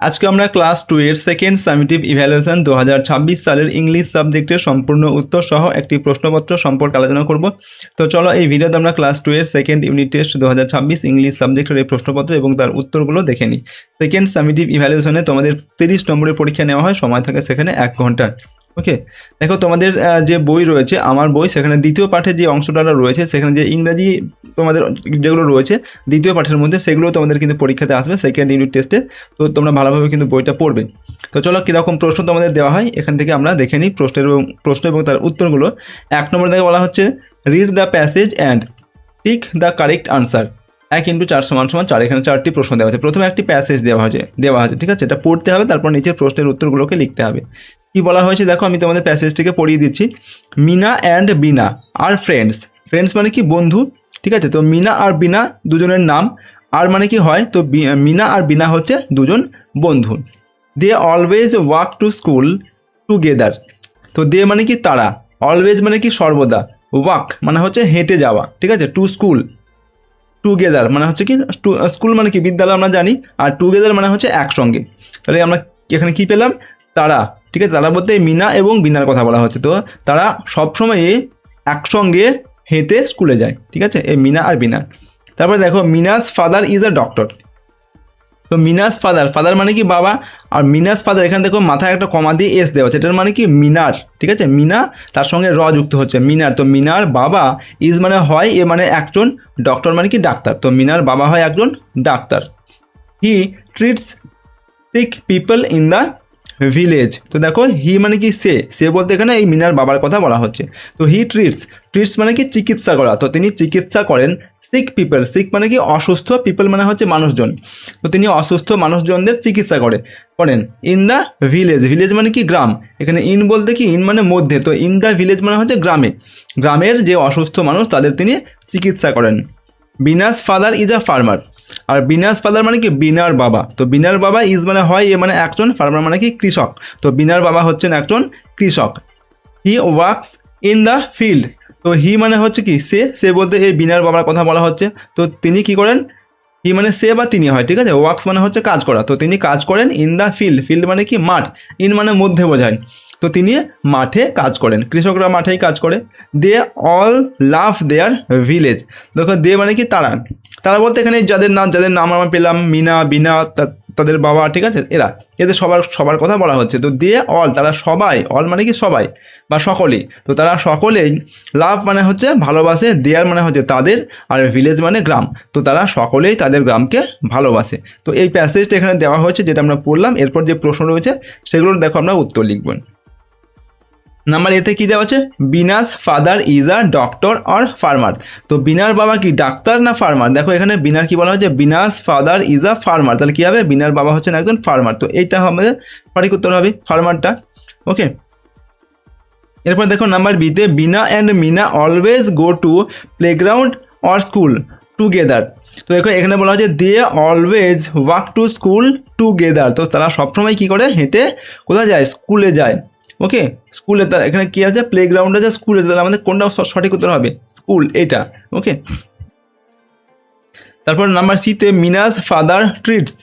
আজকে আমরা ক্লাস 2 এর সেকেন্ড সামেটিভ ইভ্যালুয়েশন 2026 সালের ইংলিশ সাবজেক্টের সম্পূর্ণ উত্তর সহ একটি প্রশ্নপত্র সম্পর্কে আলোচনা করব। তো চলো এই ভিডিওতে আমরা ক্লাস 2 এর সেকেন্ড ইউনিট টেস্ট 2026 ইংলিশ সাবজেক্টের এই প্রশ্নপত্র এবং তার উত্তরগুলো দেখে নিই। সেকেন্ড সামেটিভ ইভ্যালুয়েশনে তোমাদের 30 নম্বরের পরীক্ষা নেওয়া হয়, সময় থাকে সেখানে 1 ঘন্টা। ওকে, দেখো তোমাদের যে বই রয়েছে আমার বই, সেখানে দ্বিতীয় পাঠে যে অংশটা রয়েছে সেখানে যে ইংরাজি তোমাদের যেগুলো রয়েছে দ্বিতীয় পাঠের মধ্যে সেগুলো তোমাদের কিন্তু পরীক্ষাতে আসবে সেকেন্ড ইউনিট টেস্টে। তো তোমরা ভালোভাবে কিন্তু বইটা পড়বে। তো চলো কীরকম প্রশ্ন তোমাদের দেওয়া হয় এখান থেকে আমরা দেখে নিই প্রশ্ন এবং তার উত্তরগুলো। 1 নম্বর থেকে বলা হচ্ছে read the passage and tick the correct answer. 1 × 4 = 4। এখানে 4টি প্রশ্ন দেওয়া আছে। প্রথমে একটি প্যাসেজ দেওয়া আছে, ঠিক আছে, এটা পড়তে হবে, তারপর নিচের প্রশ্নের উত্তরগুলোকে লিখতে হবে। কি বলা হয়েছে দেখো, আমি তোমাদের প্যাসেজটিকে পড়িয়ে দিচ্ছি। মিনা অ্যান্ড বিনা আর ফ্রেন্ডস। ফ্রেন্ডস মানে কি বন্ধু, ঠিক আছে। তো মিনা আর বিনা দুজনের নাম, আর মানে কি হয়, তো মিনা আর বিনা হচ্ছে দুজন বন্ধু। They always walk to school together. তো দে মানে কি তারা, অলওয়েজ মানে কি সর্বদা, ওয়াক মানে হচ্ছে হেঁটে যাওয়া, ঠিক আছে, টু স্কুল, টুগেদার মানে হচ্ছে কি স্কুল মানে কি বিদ্যালয় আমরা জানি, আর টুগেদার মানে হচ্ছে একসঙ্গে। তাহলে আমরা এখানে কি পেলাম, তারা, ঠিক আছে। তারা বলতে মিনা এবং বিনার কথা বলা হচ্ছে। তো তারা সবসময় একসঙ্গে হেঁটে স্কুলে যায়, ঠিক আছে, এই মিনা আর বিনা। তারপরে দেখো মিনাস ফাদার ইজ আ ডক্টর। তো মিনাস ফাদার মানে কি বাবা, আর মিনাস ফাদার এখানে দেখো মাথায় একটা কমা দিয়ে এস দেওয়া আছে, এটার মানে কি মিনার, ঠিক আছে, মিনা তার সঙ্গে র যুক্ত হচ্ছে মিনার। তো মিনার বাবা, ইজ মানে হয়, এ মানে একজন, ডক্টর মানে কি ডাক্তার। তো মিনার বাবা হয় একজন doctor. He treats sick people in the village. তো দেখো হি মানে কি সে বলতে এখানে এই মিনার বাবার কথা বলা হচ্ছে। তো হি ট্রিটস মানে কি চিকিৎসা করা। তো তিনি চিকিৎসা করেন সিক পিপল, সিক মানে কি অসুস্থ, পিপল মানে হচ্ছে মানুষজন। তো তিনি অসুস্থ মানুষজনদের চিকিৎসা করেন ইন দ্য ভিলেজ মানে কি গ্রাম। এখানে ইন বলতে কি ইন মানে মধ্যে, তো ইন দ্য ভিলেজ মানে হচ্ছে গ্রামের যে অসুস্থ মানুষ তাদের তিনি চিকিৎসা করেন। Bina's father is a farmer. আর বিনাস ফাদার মানে কি বিনার বাবা। তো বিনার বাবা ইজ মানে হয়, এ মানে একজন, ফার্মার মানে কি কৃষক। তো বিনার বাবা হচ্ছেন একজন কৃষক। He works in the field. তো হি মানে হচ্ছে কি সে বলতে এই বিনার বাবার কথা বলা হচ্ছে। তো তিনি কি করেন, হি মানে সে বা তিনি হয়, ঠিক আছে। ওয়ার্কস মানে হচ্ছে কাজ করা। তো তিনি কাজ করেন ইন দ্য ফিল্ড মানে কি মাঠ, ইন মানে মধ্যে বোঝায়। তো তিনি মাঠে কাজ করেন, কৃষকরা মাঠেই কাজ করে। They all love their village. দেখো দে মানে কি তারা বলতে এখানে যাদের নাম আমরা পেলাম, মিনা বিনা তাদের বাবা, ঠিক আছে, এদের সবার কথা বলা হচ্ছে। তো দে অল তারা সবাই, অল মানে কি সবাই বা সকলেই। তো তারা সকলেই, লাভ মানে হচ্ছে ভালোবাসে, দেয়ার মানে হচ্ছে তাদের, আর ভিলেজ মানে গ্রাম। তো তারা সকলেই তাদের গ্রামকে ভালোবাসে। তো এই প্যাসেজটা এখানে দেওয়া হয়েছে যেটা আমরা পড়লাম। এরপর যে প্রশ্ন রয়েছে সেগুলোর দেখো আমরা উত্তর লিখব। নাম্বার এতে কী দেওয়া আছে, Bina's father is a doctor or farmer. তো বিনার বাবা কি ডাক্তার না ফার্মার। দেখো এখানে বিনার কি বলা হয়েছে, Binas father is a farmer. তাহলে কী হবে, বিনার বাবা হচ্ছেন একজন ফার্মার। তো এইটা আমাদের সঠিক উত্তর হবে, ফার্মারটা। ওকে, এরপর দেখো নাম্বার বিতে Bina and Mina always go to playground or school together. তো দেখো এখানে বলা হচ্ছে they always walk to school together. তো তারা সবসময় কী করে, হেঁটে কোথায় যায়, স্কুলে যায়। ওকে, স্কুলে এখানে কী আছে, প্লেগ্রাউন্ড আছে, স্কুলে, তাহলে আমাদের কোনটা সঠিক উত্তর হবে, স্কুল, এইটা। ওকে, তারপর নাম্বার সিতে মিনাস ফাদার ট্রিটস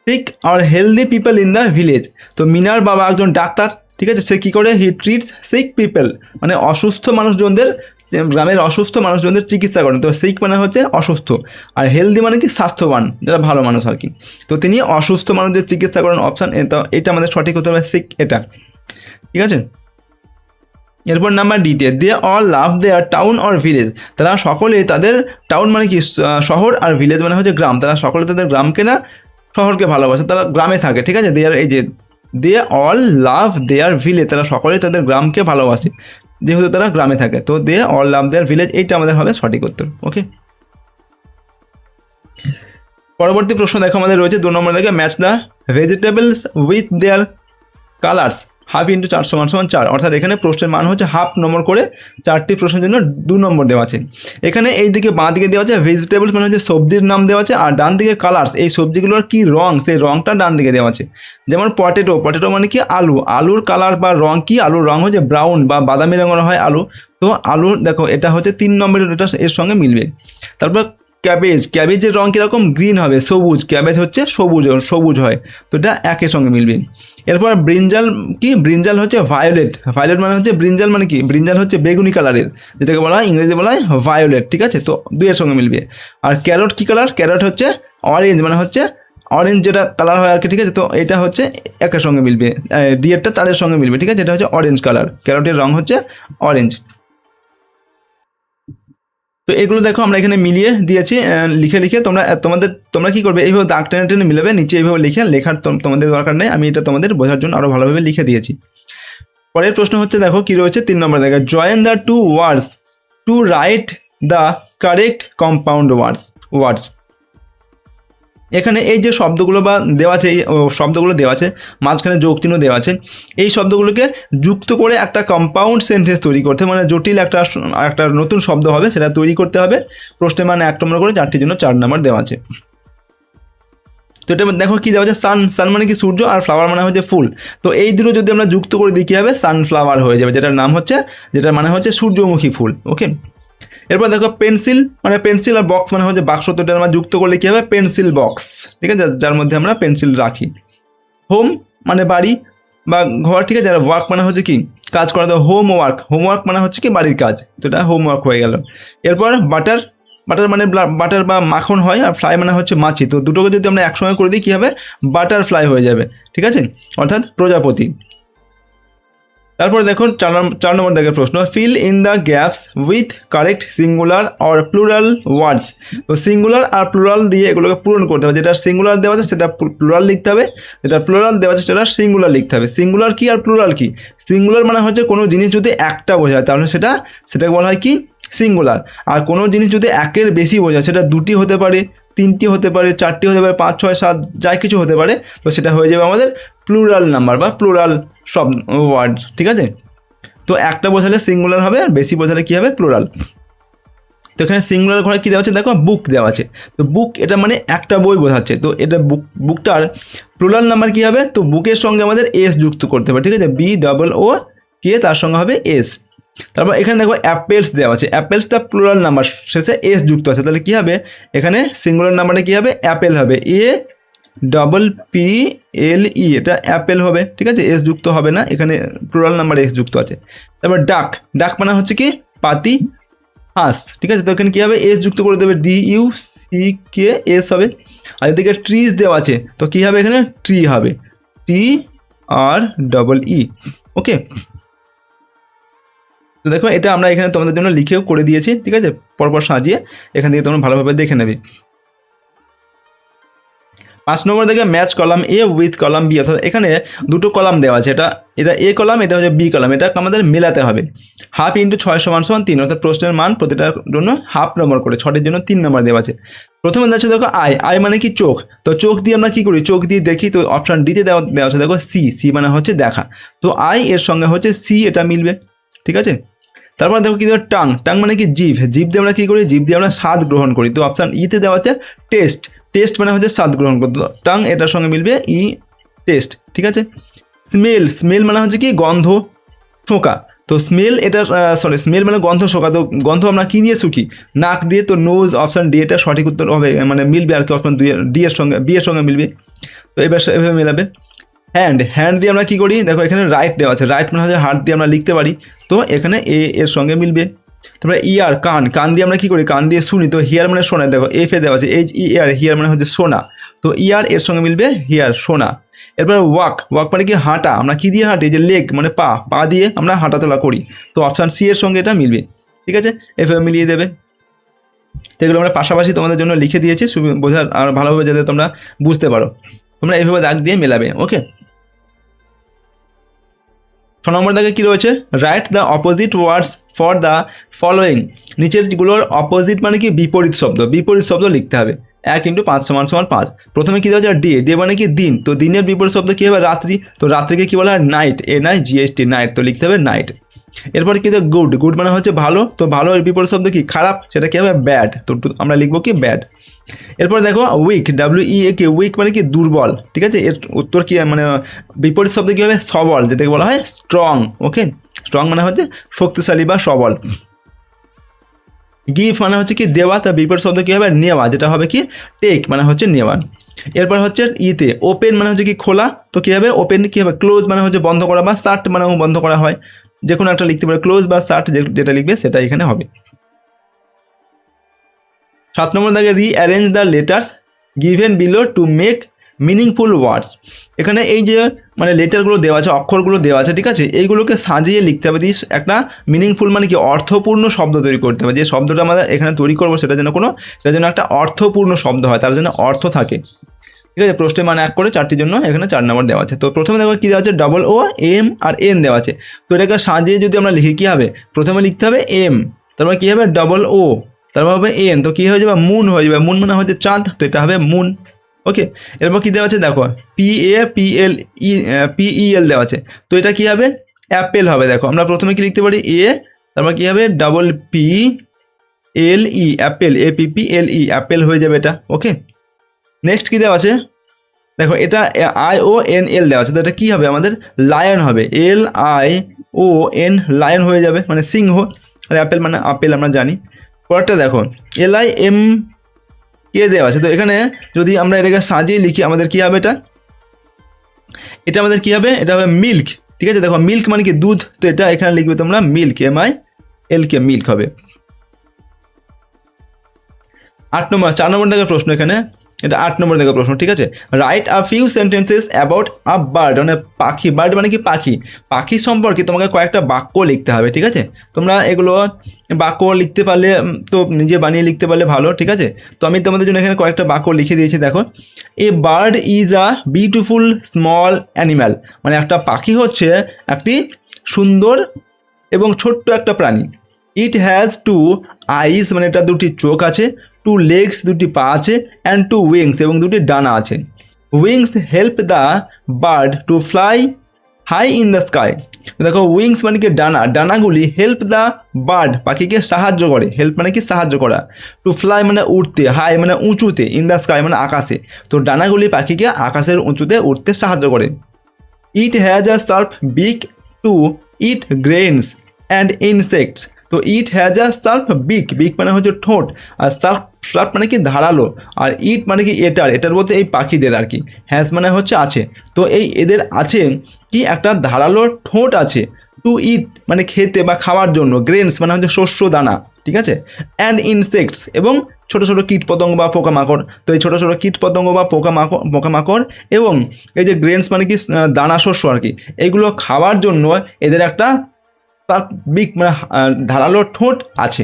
সিক আর healthy people in the village. তো মিনার বাবা একজন ডাক্তার, ঠিক আছে, সে কী করে, হি ট্রিটস সিক পিপল মানে অসুস্থ মানুষজনদের, গ্রামের অসুস্থ মানুষজনদের চিকিৎসা করেন। তো সিক মানে হচ্ছে অসুস্থ, আর হেলদি মানে কি স্বাস্থ্যবান, যারা ভালো মানুষ আর কি। তো তিনি অসুস্থ মানুষদের চিকিৎসা করেন, অপশান এটা আমাদের সঠিক উত্তর হবে সিক, এটা, ঠিক আছে। এরপর নাম্বার ডিতে they all love their town or village. তারা সকলে তাদের, টাউন মানে কি শহর, আর ভিলেজ মানে হচ্ছে গ্রাম, তারা সকলে তাদের গ্রামকে না শহরকে ভালোবাসে, তারা গ্রামে থাকে, ঠিক আছে। দেয়ার এই যে দে অল লাভ দেয়ার ভিলেজ, তারা সকলে তাদের গ্রামকে ভালোবাসে যেহেতু তারা গ্রামে থাকে। তো দে অল লাভ দেয়ার ভিলেজ, এইটা আমাদের হবে সঠিক উত্তর। ওকে, পরবর্তী প্রশ্ন দেখো আমাদের রয়েছে 2 নম্বর থেকে match the vegetables with their colours half × 4 = 4। অর্থাৎ এখানে প্রশ্নের মান হচ্ছে হাফ নম্বর করে, 4টি প্রশ্নের জন্য 2 নম্বর দেওয়া আছে। এখানে এই দিকে বাঁ দিকে দেওয়া আছে ভেজিটেবলস মানে হচ্ছে সবজির নাম দেওয়া আছে, আর ডান দিকে কালার্স, এই সবজিগুলোর কী রং, সেই রংটা ডান দিকে দেওয়া আছে। যেমন পটেটো মানে কি আলুর কালার বা রং কি, আলুর রং হচ্ছে ব্রাউন বা বাদামি রঙের হয় আলু। তো আলু দেখো এটা হচ্ছে 3 নম্বরের, এটা এর সঙ্গে মিলবে। তারপর ক্যাবেজ, ক্যাবেজের রং কীরকম গ্রিন হবে, সবুজ, ক্যাবেজ হচ্ছে সবুজ, সবুজ হয়, তো এটা একের সঙ্গে মিলবে। এরপর ব্রিঞ্জাল কি, ব্রিঞ্জাল হচ্ছে ভায়োলেট, ভায়োলেট মানে হচ্ছে ব্রিঞ্জাল মানে কি, ব্রিঞ্জাল হচ্ছে বেগুনি কালারের, যেটাকে বলা হয় ইংরেজিতে বলা হয় ভায়োলেট, ঠিক আছে, তো দুইয়ের সঙ্গে মিলবে। আর ক্যারট কী কালার, ক্যারট হচ্ছে অরেঞ্জ মানে হচ্ছে অরেঞ্জ যেটা কালার হয় আর কি, ঠিক আছে, তো এটা হচ্ছে একের সঙ্গে মিলবে, ডিএরটা তারের সঙ্গে মিলবে, ঠিক আছে, এটা হচ্ছে অরেঞ্জ কালার, ক্যারটের রং হচ্ছে অরেঞ্জ। তো এগুলো দেখো আমরা এখানে মিলিয়ে দিয়েছি, লিখে লিখে তোমরা কি করবে, এইভাবে দাগ টেনে টেনে মিলাবে, নিচে এইভাবে লেখার তোমাদের দরকার নেই, আমি এটা তোমাদের বোঝার জন্য আরও ভালোভাবে লিখে দিয়েছি। পরের প্রশ্ন হচ্ছে দেখো কি রয়েছে 3 নম্বর দেখো, join the two words to write the correct compound words. এখানে এই যে শব্দগুলো বা দেওয়া আছে, এই শব্দগুলো দেওয়া আছে, মাঝখানে যোগ চিহ্ন দেওয়া আছে, এই শব্দগুলোকে যুক্ত করে একটা কম্পাউন্ড সেন্টেন্স তৈরি করতে, মানে জটিল একটা নতুন শব্দ হবে, সেটা তৈরি করতে হবে। প্রশ্নের মানে 1 নম্বর করে, 4টির জন্য 4 নম্বর দেওয়া আছে। তো এটা দেখো কি দেওয়া আছে, সান মানে কি সূর্য, আর ফ্লাওয়ার মানে হচ্ছে ফুল, তো এই দুটো যদি আমরা যুক্ত করে দিই কী হবে, সানফ্লাওয়ার হয়ে যাবে, যেটার নাম হচ্ছে, যেটার মানে হচ্ছে সূর্যমুখী ফুল। ওকে, এরপর দেখো পেন্সিল মানে পেন্সিল, আর বক্স মানে হচ্ছে বাক্স, তো এটা আমরা যুক্ত করলে কী হবে, পেন্সিল বক্স, ঠিক আছে, যার মধ্যে আমরা পেন্সিল রাখি। হোম মানে বাড়ি বা ঘর, ঠিক আছে, আর ওয়ার্ক মানে হচ্ছে কি কাজ করা, তো হোমওয়ার্ক মানে হচ্ছে কি বাড়ির কাজ, তো এটা হোমওয়ার্ক হয়ে গেল। এরপর বাটার মানে বাটার বা মাখন হয়, আর ফ্লাই মানে হচ্ছে মাছি, তো দুটোকে যদি আমরা একসঙ্গে করে দিই কী হবে, বাটারফ্লাই হয়ে যাবে, ঠিক আছে, অর্থাৎ প্রজাপতি। তারপরে দেখুন 4 নম্বর দেখে প্রশ্ন, fill in the gaps with correct singular or plural words. তো সিঙ্গুলার আর প্লুরাল দিয়ে এগুলোকে পূরণ করতে হবে, যেটা সিঙ্গুলার দেওয়া আছে সেটা প্লুরাল লিখতে হবে, যেটা প্লুরাল দেওয়া আছে সেটা সিঙ্গুলার লিখতে হবে। সিঙ্গুলার কি আর প্লুরাল কি, সিঙ্গুলার মানে হচ্ছে কোনো জিনিস যদি একটা বোঝায় তাহলে সেটাকে বলা হয় কি সিঙ্গুলার, আর কোনো জিনিস যদি একের বেশি বোঝায়, সেটা 2টি হতে পারে, 3টি হতে পারে, 4টি হতে পারে, 5, 6, 7 যাই কিছু হতে পারে, তো সেটা হয়ে যাবে আমাদের প্লুরাল নাম্বার বা প্লুরাল সব ওয়ার্ড, ঠিক আছে। তো একটা বোঝালে সিঙ্গুলার হবে, আর বেশি বোঝালে কী হবে, প্লুরাল। তো এখানে সিঙ্গুলার ঘরে কী দেওয়া আছে দেখো, বুক দেওয়া আছে, তো বুক এটা মানে একটা বই বোঝাচ্ছে, তো এটা বুকটার প্লুরাল নাম্বার কী হবে, তো বুকের সঙ্গে আমাদের এস যুক্ত করতে হবে, ঠিক আছে, BOO কে তার সঙ্গে হবে এস। তারপর এখানে দেখো অ্যাপেলস দেওয়া আছে, অ্যাপেলসটা প্লুরাল নাম্বার, শেষে এস যুক্ত আছে, তাহলে কী হবে, এখানে সিঙ্গুলার নাম্বারটা কী হবে, অ্যাপেল হবে, APPLE, এটা অ্যাপেল হবে, ঠিক আছে, এস যুক্ত হবে না, এখানে প্লুরাল নাম্বার এস যুক্ত আছে। তারপর ডাক মানে হচ্ছে কি পাতি হাঁস, ঠিক আছে, তো এখানে কী হবে, এস যুক্ত করে দেবে, DUCKS হবে। আর এদিকে ট্রিজ দেওয়া আছে, তো কী হবে, এখানে ট্রি হবে, TREE। ওকে, তো দেখো এটা আমরা এখানে তোমাদের জন্য লিখেও করে দিয়েছি, ঠিক আছে, পরপর সাজিয়ে এখান থেকে তোমরা ভালোভাবে দেখে নেবে। 5 নম্বর দেখে match column A with column B, অর্থাৎ এখানে দুটো কলাম দেওয়া আছে, এটা এ কলাম, এটা হচ্ছে বি কলাম, এটা আমাদের মেলাতে হবে। 1/2 × 6 = 3, অর্থাৎ প্রশ্নের মান প্রতিটার জন্য 1/2 নম্বর করে, 6টির জন্য 3 নম্বর দেওয়া আছে। প্রথমে দেওয়া আছে দেখো আই মানে কি চোখ, তো চোখ দিয়ে আমরা কী করি, চোখ দিয়ে দেখি, তো অপশান ডিতে দেওয়া আছে দেখো সি মানে হচ্ছে দেখা, তো আই এর সঙ্গে হচ্ছে সি, এটা মিলবে, ঠিক আছে। তারপর দেখো কী দেবো, টাং মানে কি জিভ দিয়ে আমরা কী করি, জিভ দিয়ে আমরা স্বাদ গ্রহণ করি, তো অপশান ইতে দেওয়া আছে টেস্ট মানে হচ্ছে স্বাদ গ্রহণ করতে, টাং এটার সঙ্গে মিলবে টেস্ট, ঠিক আছে। স্মেল মানে হচ্ছে কি গন্ধ শোঁকা, তো স্মেল মানে গন্ধ শোঁকা, তো গন্ধ আমরা কী দিয়ে শুকি, নাক দিয়ে, তো নোজ, অপশান ডি এটা সঠিক উত্তর হবে, মানে মিলবে আর কি, অপশান বি এর সঙ্গে মিলবে, তো এভাবে মেলাবে। হ্যান্ড দিয়ে আমরা কী করি, দেখো এখানে রাইট দেওয়া আছে, রাইট মানে হচ্ছে হাত দিয়ে আমরা লিখতে পারি, তো এখানে এর সঙ্গে মিলবে। তারপরে ইয়ার কান দিয়ে আমরা কী করি, কান দিয়ে শুনি, তো হিয়ার মানে শোনা, দেখো এফে দেওয়া আছে HEAR, হিয়ার মানে হচ্ছে শোনা, তো ইয়ার এর সঙ্গে মিলবে হিয়ার শোনা। এরপরে ওয়াক মানে কি হাঁটা, আমরা কী দিয়ে হাঁটি, যে লেগ মানে পা দিয়ে আমরা হাঁটাচলা করি, তো অপশান সি এর সঙ্গে এটা মিলবে, ঠিক আছে, এভাবে মিলিয়ে দেবে। তো এগুলো আমরা পাশাপাশি তোমাদের জন্য লিখে দিয়েছি, বোঝার আর ভালোভাবে যাতে তোমরা বুঝতে পারো, তোমরা এইভাবে দাগ দিয়ে মেলাবে। ওকে, 6 নম্বর দাগে কী রয়েছে, write the opposite words for the following. নিচেরগুলোর অপোজিট মানে কি বিপরীত শব্দ লিখতে হবে। 1 × 5 = 5। প্রথমে কী দেওয়া যায়, ডে মানে কি দিন, তো দিনের বিপরীত শব্দ কী হবে, রাত্রি, তো রাত্রিকে কী বলা হয়, নাইট, NIGHT নাইট, তো লিখতে হবে নাইট। এরপরে কী দেবে, গুড মানে হচ্ছে ভালো, তো ভালো এর বিপরীত শব্দ কি খারাপ, সেটা কী হবে, ব্যাড, তো আমরা লিখবো কি ব্যাড। এরপর দেখো উইক, WEAK, উইক মানে কি দুর্বল, ঠিক আছে, এর উত্তর কী মানে বিপরীত শব্দ কী হবে, সবল, যেটাকে বলা হয় স্ট্রং। ওকে, স্ট্রং মানে হচ্ছে শক্তিশালী বা সবল। গিভ মানে হচ্ছে কি দেওয়া, তার বিপরীত শব্দ কী হবে নেওয়া, যেটা হবে কি টেক মানে হচ্ছে নেওয়া। এরপর হচ্ছে ইতে ওপেন মানে হচ্ছে কি খোলা, তো কী হবে ওপেন কী হবে ক্লোজ মানে হচ্ছে বন্ধ করা, বা শার্ট মানে বন্ধ করা হয়, যে কোনো একটা লিখতে পারে ক্লোজ বা শার্ট, যেটা লিখবে সেটা এখানে হবে। 7 নম্বর দাগে rearrange the letters given below to make meaningful ওয়ার্ডস। এখানে এই যে মানে লেটারগুলো দেওয়া আছে, অক্ষরগুলো দেওয়া আছে, ঠিক আছে, এইগুলোকে সাজিয়ে লিখতে হবে, দিয়ে একটা মিনিংফুল মানে কি অর্থপূর্ণ শব্দ তৈরি করতে হবে। যে শব্দটা আমাদের এখানে তৈরি করবো সেটা যেন একটা অর্থপূর্ণ শব্দ হয়, তার জন্য অর্থ থাকে, ঠিক আছে। প্রশ্নের মানে 1 করে 4টির জন্য এখানে 4 নম্বর দেওয়া আছে। তো প্রথমে দেখো কী দেওয়া আছে, double O M R N দেওয়া আছে। তো এটাকে সাজিয়ে যদি আমরা লিখি কী হবে, প্রথমে লিখতে হবে এম, তারপর কী হবে ডবল ও, তারপর হবে এন, তো কী হয়ে যাবে মুন হয়ে যাবে, মুন মানে হচ্ছে চাঁদ, তো এটা হবে মুন। ওকে, এরপর কী দেওয়া আছে দেখো PAPL দেওয়া আছে, তো এটা কী হবে অ্যাপেল হবে। দেখো আমরা প্রথমে কি লিখতে পারি এ, তারপর কী হবে PLE অ্যাপেল, APPLE অ্যাপেল হয়ে যাবে এটা। ওকে, নেক্সট কী দেওয়া আছে দেখো, এটা IONL দেওয়া আছে, তো এটা কী হবে আমাদের লায়ন হবে, LION লায়ন হয়ে যাবে, মানে সিংহ, আর অ্যাপেল মানে আপেল আমরা জানি। পরেরটা দেখো LIM কে দেওয়া আছে, তো এখানে যদি আমরা এটাকে সাজিয়ে লিখি আমাদের কী হবে, এটা আমাদের কী হবে, এটা হবে মিল্ক, ঠিক আছে। দেখো মিল্ক মানে কি দুধ, তো এটা এখানে লিখবে তোমরা মিল্ক, MILK মিল্ক হবে। 4 নম্বর দেখো প্রশ্ন, এখানে এটা 8 নম্বর দেখো প্রশ্ন, ঠিক আছে। Write a few sentences about a bird, মানে পাখি, বার্ড মানে কি পাখি সম্পর্কে তোমাকে কয়েকটা বাক্য লিখতে হবে, ঠিক আছে। তোমরা এগুলো বাক্য লিখতে পারলে তো নিজে বানিয়ে লিখতে পারলে ভালো, ঠিক আছে। তো আমি তোমাদের জন্য এখানে কয়েকটা বাক্য লিখে দিয়েছি। দেখো a bird is a beautiful small animal, মানে একটা পাখি হচ্ছে একটি সুন্দর এবং ছোট্ট একটা প্রাণী। ইট হ্যাজ 2 আইস, মানে এটা 2টি চোখ আছে, 2 লেগস দুটি পা আছে, অ্যান্ড 2 উইংস এবং 2টি ডানা আছে। Wings help the bird to fly high in the sky. দেখো উইংস মানে কি ডানাগুলি হেল্প দ্য বার্ড পাখিকে সাহায্য করে, হেল্প মানে কি সাহায্য করা, টু ফ্লাই মানে উঠতে, হাই মানে উঁচুতে, ইন দ্য স্কাই মানে আকাশে, তো ডানাগুলি পাখিকে আকাশের উঁচুতে উঠতে সাহায্য করে। It has a sharp beak to eat grains and insects. তো ইট হ্যাজ আ শার্প বিক মানে হচ্ছে ঠোঁট, আর শার্প মানে কি ধারালো, আর ইট মানে কি এটার বলতে এই পাখিদের আর কি, হ্যাজ মানে হচ্ছে আছে, তো এই এদের আছে কি একটা ধারালো ঠোঁট আছে, টু ইট মানে খেতে বা খাওয়ার জন্য, গ্রেনস মানে হচ্ছে শস্য দানা, ঠিক আছে, অ্যান্ড ইনসেক্টস এবং ছোটো ছোটো কীটপতঙ্গ বা পোকামাকড়, তো এই ছোটো ছোটো কীটপতঙ্গ বা পোকামাকড় এবং এই যে গ্রেনস মানে কি দানা শস্য আর কি, এইগুলো খাওয়ার জন্য এদের একটা তার বিগ মানে ধারালো ঠোঁট আছে।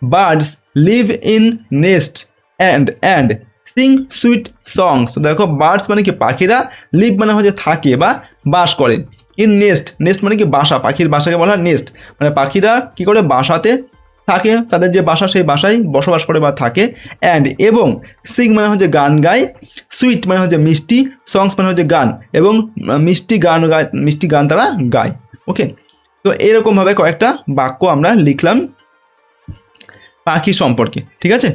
Birds live in nest and sing sweet সংস। দেখো বার্ডস মানে কি পাখিরা, লিভ মানে হচ্ছে থাকে বা বাস করে, ইন নেস্ট মানে কি বাসা, পাখির বাসাকে বলা হয় নেস্ট, মানে পাখিরা কি করে বাসাতে থাকে, তাদের যে বাসা সেই বাসায় বসবাস করে বা থাকে, অ্যান্ড এবং সিং মানে হচ্ছে গান গায়, সুইট মানে হচ্ছে মিষ্টি, সংস মানে হচ্ছে গান, এবং মিষ্টি গান তারা গায়। ওকে, তো এরকমভাবে কয়েকটা বাক্য আমরা লিখলাম পাখি সম্পর্কে, ঠিক আছে।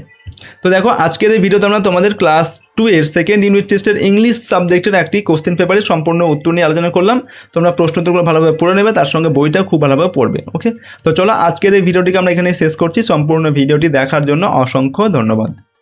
তো দেখো আজকের এই ভিডিওতে আমরা তোমাদের ক্লাস 2 এর সেকেন্ড ইউনিট টেস্টের ইংলিশ সাবজেক্টের একটি কোশ্চেন পেপারের সম্পূর্ণ উত্তর নিয়ে আলোচনা করলাম। তোমরা প্রশ্নোত্তরগুলো ভালোভাবে পড়ে নেবে, তার সঙ্গে বইটা খুব ভালোভাবে পড়বে। ওকে, তো চলো আজকের এই ভিডিওটিকে আমরা এখানে শেষ করছি। সম্পূর্ণ ভিডিওটি দেখার জন্য অসংখ্য ধন্যবাদ।